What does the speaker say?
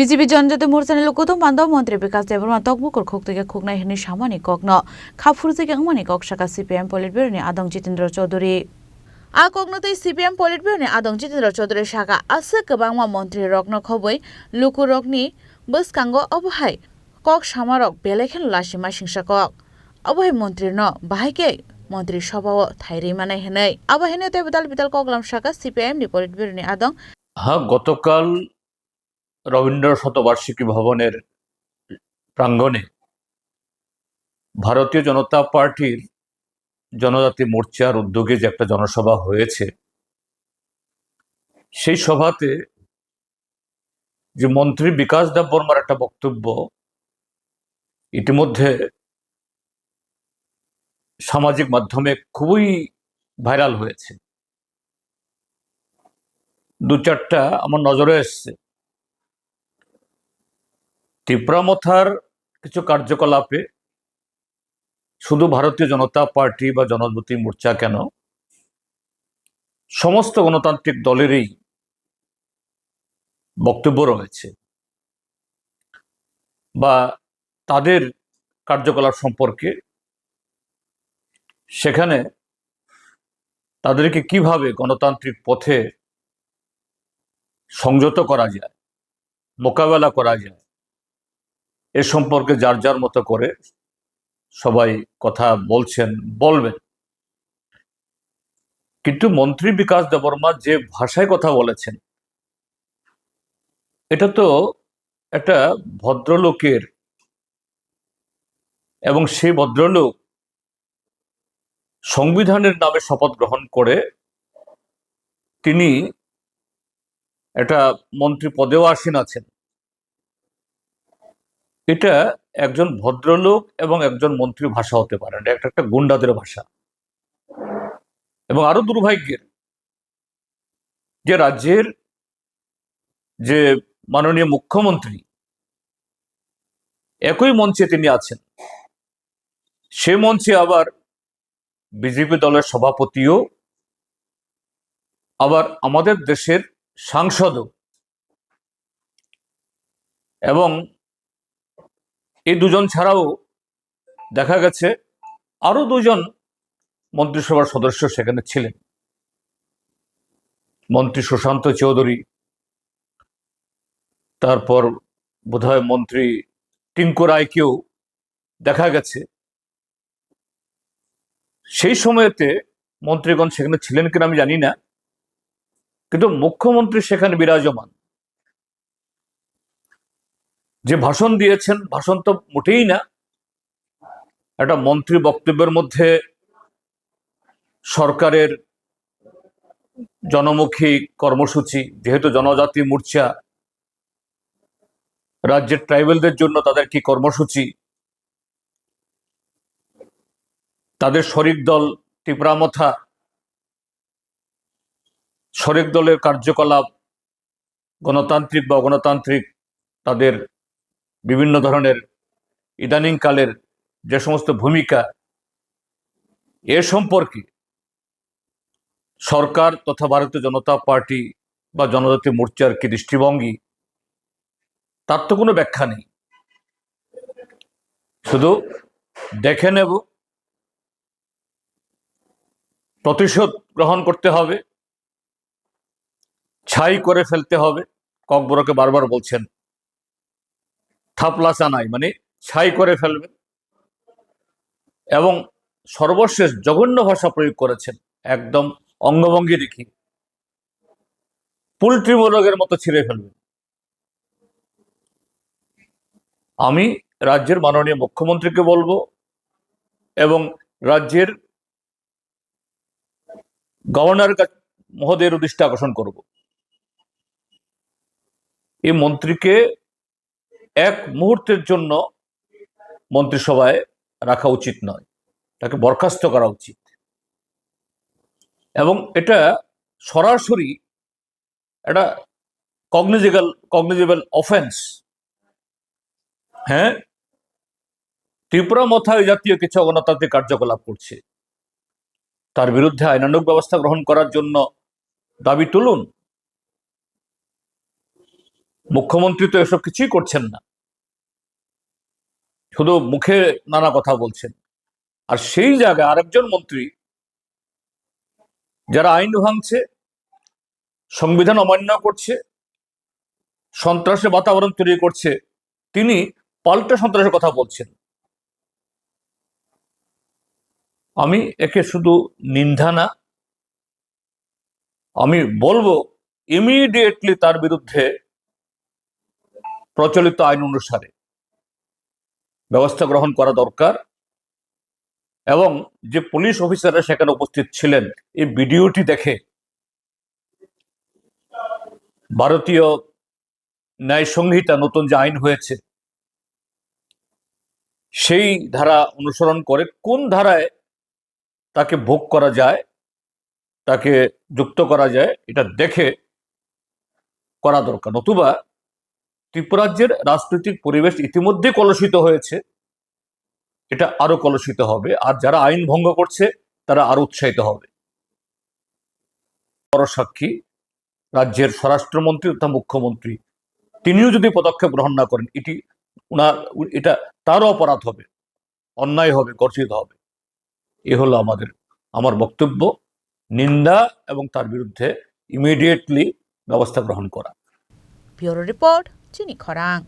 BJP জনজাতি মোর্চাनि लोगोथ बान्दाव मन्त्री विकास देबबर्मा तकबुकर खुक्तुगे खुकनाय हिनि सामानि ककनो खाफुरजिगे अंगमानि ककसाका सीपीएम पलिटब्यूरोनि आदं जितेन्द्र चौधुरी आ ककनोतै सीपीएम पलिटब्यूरोनि आदं जितेन्द्र चौधुरी साका आसो गोबांमा मन्त्री रकनो खबै लुकु रकनि बसकांगो अबहाय कक सामारक बेलेखेन लासिमा सिंसाकक अबहाय मन्त्रीनो बाहायके मन्त्री सभाओ थाइरै मानाय हनै आबहायनो ते बिदाल बिदाल ककलाम साका सीपीएम नि पलिटब्यूरोनि आदं গতকাল রবীন্দ্র শতবার্ষিকী ভবনের প্রাঙ্গণে ভারতীয় জনতা পার্টির জনজাতি মোর্চার উদ্যোগে যে একটা জনসভা হয়েছে, সেই সভাতে যে মন্ত্রী বিকাশ দেববর্মার একটা বক্তব্য ইতিমধ্যে সামাজিক মাধ্যমে খুবই ভাইরাল হয়েছে। দু চারটা আমার নজরে এসছে। তিপ্রামথার কিছু কার্যকলাপে শুধু ভারতীয় জনতা পার্টি বা জনজাতি মোর্চা কেন, সমস্ত গণতান্ত্রিক দলেরই বক্তব্য রয়েছে বা তাদের কার্যকলাপ সম্পর্কে, সেখানে তাদেরকে কিভাবে গণতান্ত্রিক পথে সংযত করা যায়, মোকাবেলা করা যায়, এ সম্পর্কে যার যার মতো করে সবাই কথা বলছেন, বলবেন। কিন্তু মন্ত্রী বিকাশ দেববর্মা যে ভাষায় কথা বলেছেন, এটা তো একটা ভদ্রলোকের, এবং সেই ভদ্রলোক সংবিধানের নামে শপথ গ্রহণ করে তিনি একটা মন্ত্রী পদেও আসীন আছেন। এটা একজন ভদ্রলোক এবং একজন মন্ত্রীর ভাষা হতে পারে না, এটা একটা গুন্ডাদের ভাষা। এবং আরো দুর্ভাগ্যের যে রাজ্যের যে মাননীয় মুখ্যমন্ত্রী একই মঞ্চে তিনি আছেন, সে মঞ্চে আবার বিজেপি দলের সভাপতিও, আবার আমাদের দেশের সাংসদও, এবং এই দুজন ছাড়াও দেখা গেছে আরো দুজন মন্ত্রিসভার সদস্য সেখানে ছিলেন। মন্ত্রী সুশান্ত চৌধুরী, তারপর বোধহয় মন্ত্রী টিঙ্কু রায়কেও দেখা গেছে। সেই সময়তে মন্ত্রীগণ সেখানে ছিলেন কিনা আমি জানি না, কিন্তু মুখ্যমন্ত্রী সেখানে বিরাজমান। যে ভাষণ দিয়েছেন, ভাষণ তো মোটেই না, একটা মন্ত্রী বক্তব্যের মধ্যে সরকারের জনমুখী কর্মসূচি, যেহেতু জনজাতি মোর্চা, রাজ্যের ট্রাইবেলদের জন্য তাদের কি কর্মসূচি, তাদের শরিক দল তিপ্রামথা, শরিক দলের কার্যকলাপ, গণতান্ত্রিক বা অগণতান্ত্রিক, তাদের বিভিন্ন ধরনের ইদানিংকালের যে সমস্ত ভূমিকা, এ সম্পর্কে সরকার তথা ভারতীয় জনতা পার্টি বা জনজাতি মোর্চার কি দৃষ্টিভঙ্গি, তার তো কোনো ব্যাখ্যা নেই। শুধু দেখে নেব, প্রতিশোধ গ্রহণ করতে হবে, ছাই করে ফেলতে হবে। ককবরকে বারবার বলছেন থাপলা চানাই, মানে ছাই করে ফেলবেন। এবং সর্বশেষ জঘন্য ভাষা প্রয়োগ করেছেন, একদম অঙ্গভঙ্গি দেখি পোল্ট্রি মোরগের মতো ছিঁড়ে ফেলবেন। আমি রাজ্যের মাননীয় মুখ্যমন্ত্রীকে বলবো এবং রাজ্যের গভর্নর মহোদয়ের দৃষ্টি আকর্ষণ করব, এই মন্ত্রীকে এক মুহূর্তের জন্য মন্ত্রিসভায় রাখা উচিত নয়, তাকে বরখাস্ত করা উচিত। এবং এটা সরাসরি একটা কগনিজেবল অফেন্স। হ্যাঁ, ত্রিপুরা এই জাতীয় কিছু অগণতান্ত্রিক কার্যকলাপ করছে, তার বিরুদ্ধে আইনানুগ ব্যবস্থা গ্রহণ করার জন্য দাবি তুলুন। মুখ্যমন্ত্রী তো এসব কিছুই করছেন না, শুধু মুখে নানা কথা বলছেন। আর সেই জায়গায় আরেকজন মন্ত্রী যারা আইন ভাঙছে, সংবিধান অমান্য করছে, সন্ত্রাসের বাতাবরণ তৈরি করছে, তিনি পাল্টা সন্ত্রাসের কথা বলছেন। আমি একে শুধু নিন্দা না, আমি বলবো ইমিডিয়েটলি তার বিরুদ্ধে প্রচলিত আইন অনুসারে ব্যবস্থা গ্রহণ করা দরকার। এবং যে পুলিশ অফিসাররা সেখানে উপস্থিত ছিলেন, এই ভিডিওটি দেখে ভারতীয় ন্যায় সংহিতা নতুন যে আইন হয়েছে সেই ধারা অনুসরণ করে কোন ধারায় তাকে ভোগ করা যায়, তাকে যুক্ত করা যায়, এটা দেখে করা দরকার। নতুবা ত্রিপুরাজ্যের রাজনৈতিক পরিবেশ ইতিমধ্যে কলুষিত হয়েছে, এটা আরো কলুষিত হবে, আর যারা আইন ভঙ্গ করছে তারা আরো উৎসাহিত হবে। বড় সাক্ষী রাজ্যের স্বরাষ্ট্রমন্ত্রী তথা মুখ্যমন্ত্রী, তিনিও যদি পদক্ষেপ গ্রহণ না করেন, এটা তারও অপরাধ হবে, অন্যায় হবে, গর্জিত হবে। এ হলো আমার বক্তব্য, নিন্দা এবং তার বিরুদ্ধে ইমিডিয়েটলি ব্যবস্থা গ্রহণ করা। ব্যুরো রিপোর্ট, চিনি খরাং।